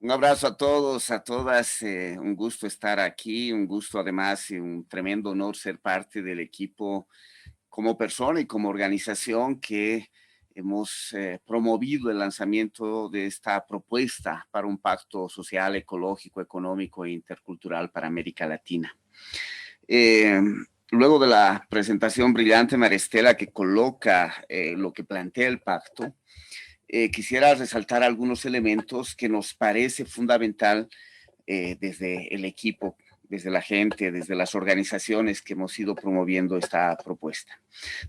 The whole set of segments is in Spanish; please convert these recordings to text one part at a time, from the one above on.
Un abrazo a todos, a todas. Un gusto estar aquí, un gusto además y un tremendo honor ser parte del equipo como persona y como organización que hemos promovido el lanzamiento de esta propuesta para un pacto social, ecológico, económico e intercultural para América Latina. Eh, Luego de la presentación brillante, Maristela, que coloca lo que plantea el pacto, quisiera resaltar algunos elementos que nos parece fundamental desde el equipo, desde la gente, desde las organizaciones que hemos ido promoviendo esta propuesta.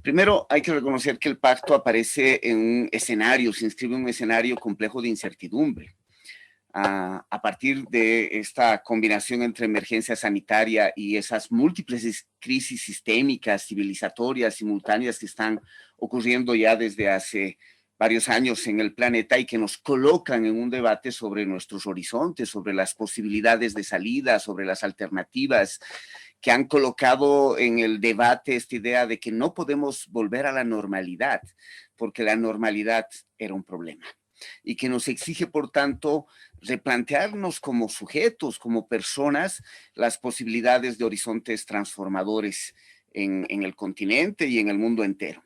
Primero, hay que reconocer que el pacto aparece en un escenario, se inscribe en un escenario complejo de incertidumbre. A partir de esta combinación entre emergencia sanitaria y esas múltiples crisis sistémicas, civilizatorias, simultáneas que están ocurriendo ya desde hace varios años en el planeta y que nos colocan en un debate sobre nuestros horizontes, sobre las posibilidades de salida, sobre las alternativas, que han colocado en el debate esta idea de que no podemos volver a la normalidad, porque la normalidad era un problema y que nos exige, por tanto, replantearnos como sujetos, como personas, las posibilidades de horizontes transformadores en el continente y en el mundo entero.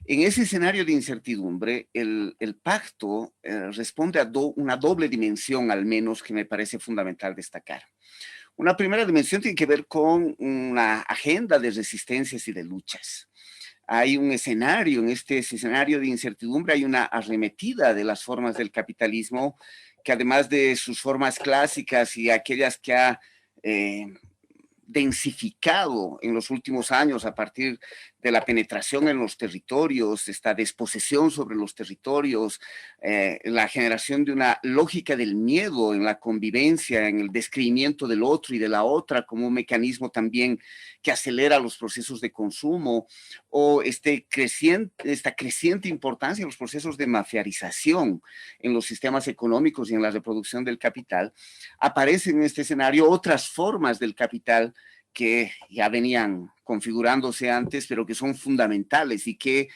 En ese escenario de incertidumbre, el pacto responde a una doble dimensión, al menos, que me parece fundamental destacar. Una primera dimensión tiene que ver con una agenda de resistencias y de luchas. Hay un escenario, en este escenario de incertidumbre hay una arremetida de las formas del capitalismo que, además de sus formas clásicas y aquellas que ha densificado en los últimos años a partir de la penetración en los territorios, esta desposesión sobre los territorios, la generación de una lógica del miedo en la convivencia, en el descreimiento del otro y de la otra como un mecanismo también que acelera los procesos de consumo, o esta creciente importancia en los procesos de mafiarización en los sistemas económicos y en la reproducción del capital. Aparecen en este escenario otras formas del capital que ya venían configurándose antes, pero que son fundamentales y que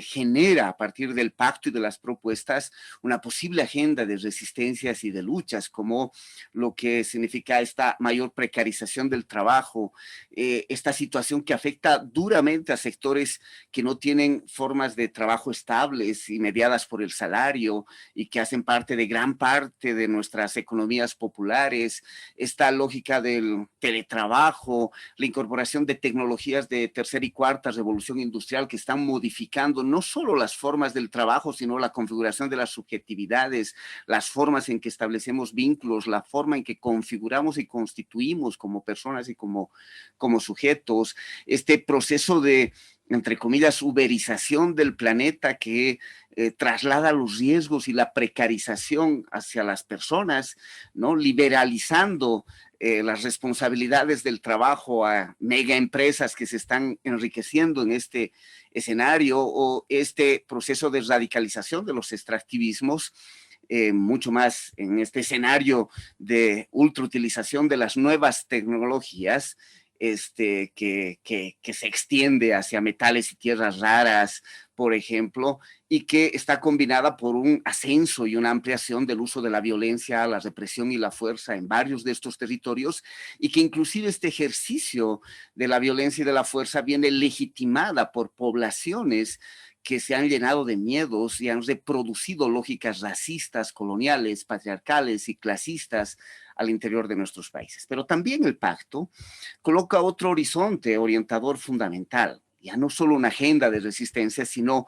genera a partir del pacto y de las propuestas una posible agenda de resistencias y de luchas, como lo que significa esta mayor precarización del trabajo, esta situación que afecta duramente a sectores que no tienen formas de trabajo estables y mediadas por el salario y que hacen parte de gran parte de nuestras economías populares, esta lógica del teletrabajo, la incorporación de tecnologías de tercera y cuarta revolución industrial que están modificando no solo las formas del trabajo, sino la configuración de las subjetividades, las formas en que establecemos vínculos, la forma en que configuramos y constituimos como personas y como sujetos, este proceso de, entre comillas, uberización del planeta que traslada los riesgos y la precarización hacia las personas, ¿no? Liberalizando las responsabilidades del trabajo a mega empresas que se están enriqueciendo en este escenario, o este proceso de radicalización de los extractivismos, mucho más en este escenario de ultrautilización de las nuevas tecnologías, que se extiende hacia metales y tierras raras, por ejemplo, y que está combinada por un ascenso y una ampliación del uso de la violencia, la represión y la fuerza en varios de estos territorios, y que inclusive este ejercicio de la violencia y de la fuerza viene legitimada por poblaciones que se han llenado de miedos y han reproducido lógicas racistas, coloniales, patriarcales y clasistas al interior de nuestros países. Pero también el pacto coloca otro horizonte orientador fundamental, ya no solo una agenda de resistencia, sino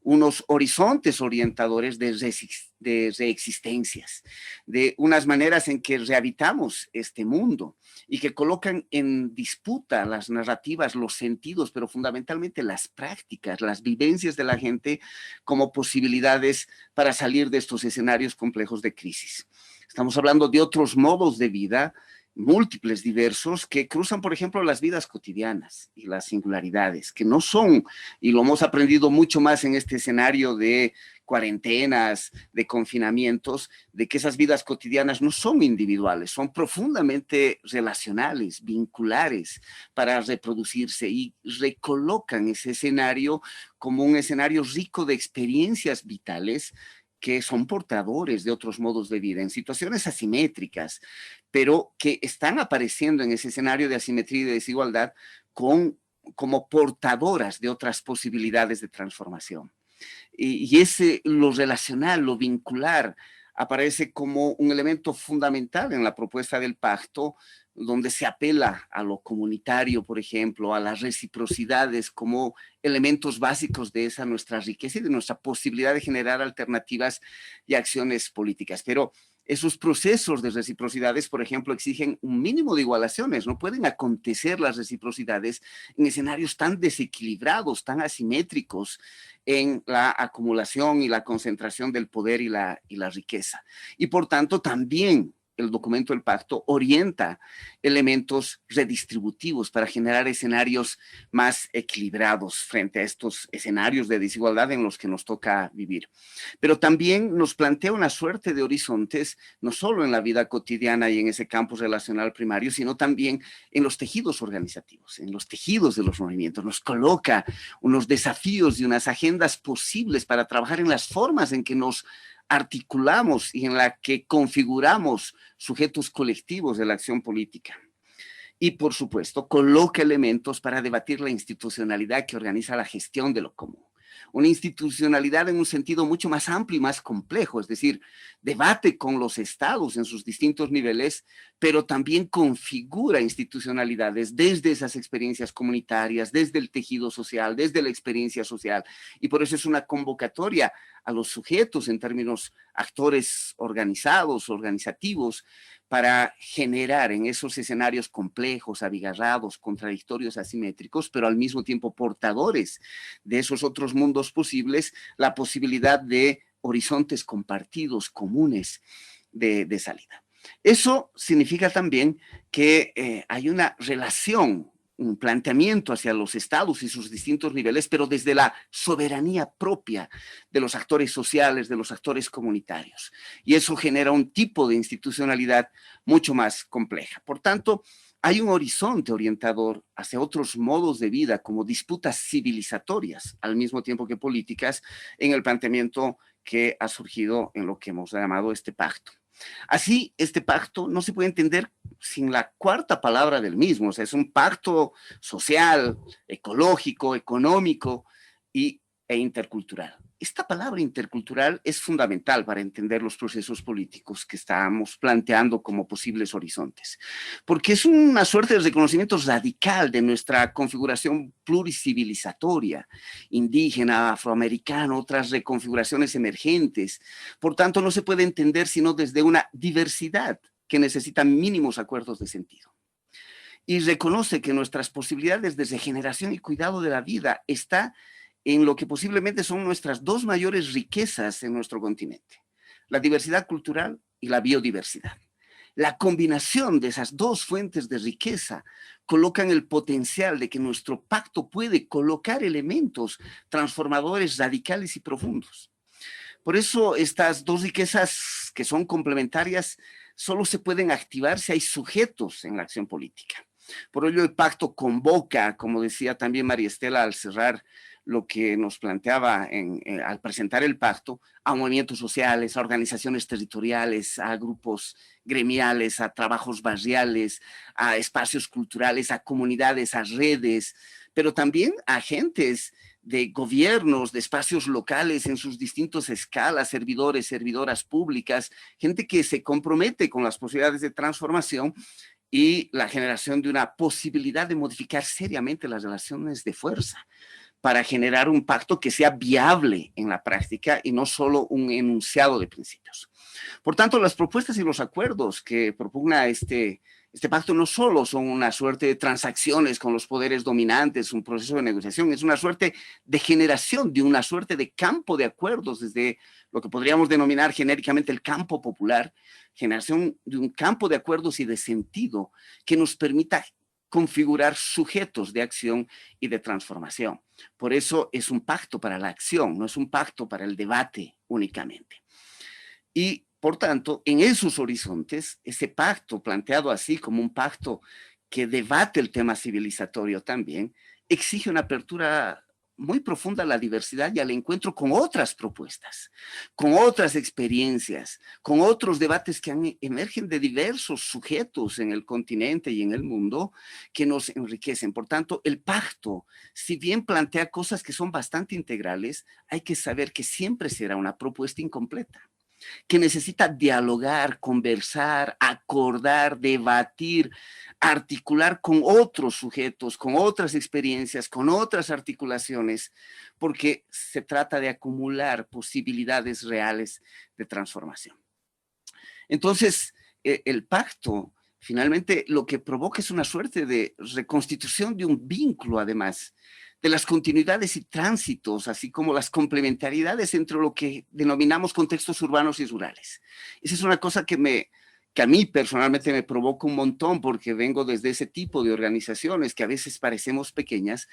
unos horizontes orientadores de reexistencias, de unas maneras en que rehabitamos este mundo y que colocan en disputa las narrativas, los sentidos, pero fundamentalmente las prácticas, las vivencias de la gente como posibilidades para salir de estos escenarios complejos de crisis. Estamos hablando de otros modos de vida, múltiples, diversos, que cruzan, por ejemplo, las vidas cotidianas y las singularidades, que no son, y lo hemos aprendido mucho más en este escenario de cuarentenas, de confinamientos, de que esas vidas cotidianas no son individuales, son profundamente relacionales, vinculares para reproducirse, y recolocan ese escenario como un escenario rico de experiencias vitales que son portadores de otros modos de vida, en situaciones asimétricas, pero que están apareciendo en ese escenario de asimetría y de desigualdad como portadoras de otras posibilidades de transformación. Y ese, lo relacional, lo vincular, aparece como un elemento fundamental en la propuesta del pacto, donde se apela a lo comunitario, por ejemplo, a las reciprocidades como elementos básicos de esa nuestra riqueza y de nuestra posibilidad de generar alternativas y acciones políticas. Pero esos procesos de reciprocidades, por ejemplo, exigen un mínimo de igualaciones. No pueden acontecer las reciprocidades en escenarios tan desequilibrados, tan asimétricos en la acumulación y la concentración del poder y la riqueza. Y por tanto, también el documento del pacto orienta elementos redistributivos para generar escenarios más equilibrados frente a estos escenarios de desigualdad en los que nos toca vivir. Pero también nos plantea una suerte de horizontes, no solo en la vida cotidiana y en ese campo relacional primario, sino también en los tejidos organizativos, en los tejidos de los movimientos. Nos coloca unos desafíos y unas agendas posibles para trabajar en las formas en que nos articulamos y en la que configuramos sujetos colectivos de la acción política. Y, por supuesto, coloca elementos para debatir la institucionalidad que organiza la gestión de lo común. Una institucionalidad en un sentido mucho más amplio y más complejo, es decir, debate con los estados en sus distintos niveles, pero también configura institucionalidades desde esas experiencias comunitarias, desde el tejido social, desde la experiencia social, y por eso es una convocatoria a los sujetos en términos actores organizados, organizativos, para generar en esos escenarios complejos, abigarrados, contradictorios, asimétricos, pero al mismo tiempo portadores de esos otros mundos posibles, la posibilidad de horizontes compartidos, comunes de salida. Eso significa también que hay una relación, un planteamiento hacia los estados y sus distintos niveles, pero desde la soberanía propia de los actores sociales, de los actores comunitarios. Y eso genera un tipo de institucionalidad mucho más compleja. Por tanto, hay un horizonte orientador hacia otros modos de vida como disputas civilizatorias, al mismo tiempo que políticas, en el planteamiento que ha surgido en lo que hemos llamado este pacto. Así, este pacto no se puede entender sin la cuarta palabra del mismo, o sea, es un pacto social, ecológico, económico e intercultural. Esta palabra intercultural es fundamental para entender los procesos políticos que estamos planteando como posibles horizontes, porque es una suerte de reconocimiento radical de nuestra configuración pluricivilizatoria, indígena, afroamericana, otras reconfiguraciones emergentes. Por tanto, no se puede entender sino desde una diversidad que necesita mínimos acuerdos de sentido. Y reconoce que nuestras posibilidades de regeneración y cuidado de la vida está en lo que posiblemente son nuestras dos mayores riquezas en nuestro continente, la diversidad cultural y la biodiversidad. La combinación de esas dos fuentes de riqueza colocan el potencial de que nuestro pacto puede colocar elementos transformadores radicales y profundos. Por eso estas dos riquezas que son complementarias solo se pueden activar si hay sujetos en la acción política. Por ello el pacto convoca, como decía también María Estela al cerrar lo que nos planteaba al presentar el pacto, a movimientos sociales, a organizaciones territoriales, a grupos gremiales, a trabajos barriales, a espacios culturales, a comunidades, a redes, pero también a agentes de gobiernos, de espacios locales en sus distintas escalas, servidores, servidoras públicas, gente que se compromete con las posibilidades de transformación y la generación de una posibilidad de modificar seriamente las relaciones de fuerza para generar un pacto que sea viable en la práctica y no solo un enunciado de principios. Por tanto, las propuestas y los acuerdos que propugna este pacto no solo son una suerte de transacciones con los poderes dominantes, un proceso de negociación, es una suerte de generación de una suerte de campo de acuerdos desde lo que podríamos denominar genéricamente el campo popular, generación de un campo de acuerdos y de sentido que nos permita configurar sujetos de acción y de transformación. Por eso es un pacto para la acción, no es un pacto para el debate únicamente. Y por tanto, en esos horizontes, ese pacto planteado así como un pacto que debate el tema civilizatorio también, exige una apertura muy profunda a la diversidad y al encuentro con otras propuestas, con otras experiencias, con otros debates que emergen de diversos sujetos en el continente y en el mundo que nos enriquecen. Por tanto, el pacto, si bien plantea cosas que son bastante integrales, hay que saber que siempre será una propuesta incompleta, que necesita dialogar, conversar, acordar, debatir, articular con otros sujetos, con otras experiencias, con otras articulaciones, porque se trata de acumular posibilidades reales de transformación. Entonces, el pacto finalmente lo que provoca es una suerte de reconstitución de un vínculo, además, de las continuidades y tránsitos, así como las complementariedades entre lo que denominamos contextos urbanos y rurales. Esa es una cosa que a mí personalmente me provoca un montón, porque vengo desde ese tipo de organizaciones que a veces parecemos pequeñas,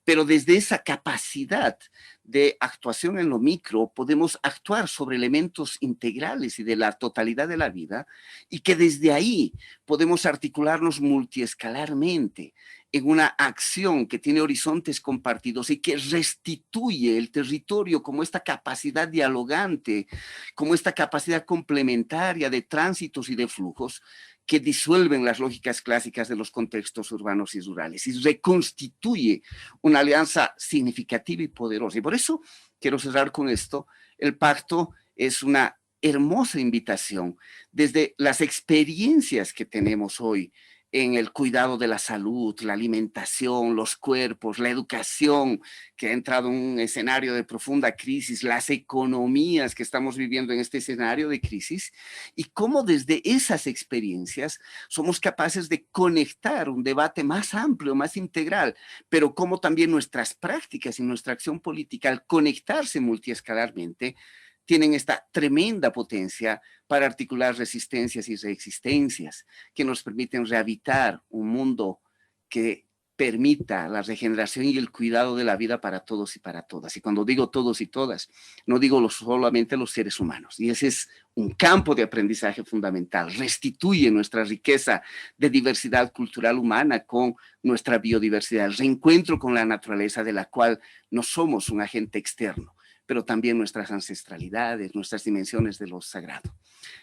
pero desde esa capacidad de actuación en lo micro podemos actuar sobre elementos integrales y de la totalidad de la vida, y que desde ahí podemos articularnos multiescalarmente en una acción que tiene horizontes compartidos y que restituye el territorio como esta capacidad dialogante, como esta capacidad complementaria de tránsitos y de flujos que disuelven las lógicas clásicas de los contextos urbanos y rurales y reconstituye una alianza significativa y poderosa. Y por eso quiero cerrar con esto. El pacto es una hermosa invitación desde las experiencias que tenemos hoy en el cuidado de la salud, la alimentación, los cuerpos, la educación, que ha entrado en un escenario de profunda crisis, las economías que estamos viviendo en este escenario de crisis, y cómo desde esas experiencias somos capaces de conectar un debate más amplio, más integral, pero cómo también nuestras prácticas y nuestra acción política, al conectarse multiescalarmente, tienen esta tremenda potencia para articular resistencias y reexistencias que nos permiten rehabitar un mundo que permita la regeneración y el cuidado de la vida para todos y para todas. Y cuando digo todos y todas, no digo solamente los seres humanos. Y ese es un campo de aprendizaje fundamental. Restituye nuestra riqueza de diversidad cultural humana con nuestra biodiversidad, el reencuentro con la naturaleza de la cual no somos un agente externo, pero también nuestras ancestralidades, nuestras dimensiones de lo sagrado.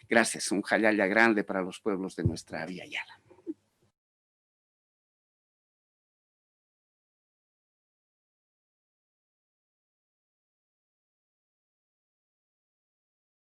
Gracias, un jalaya grande para los pueblos de nuestra Via Yala.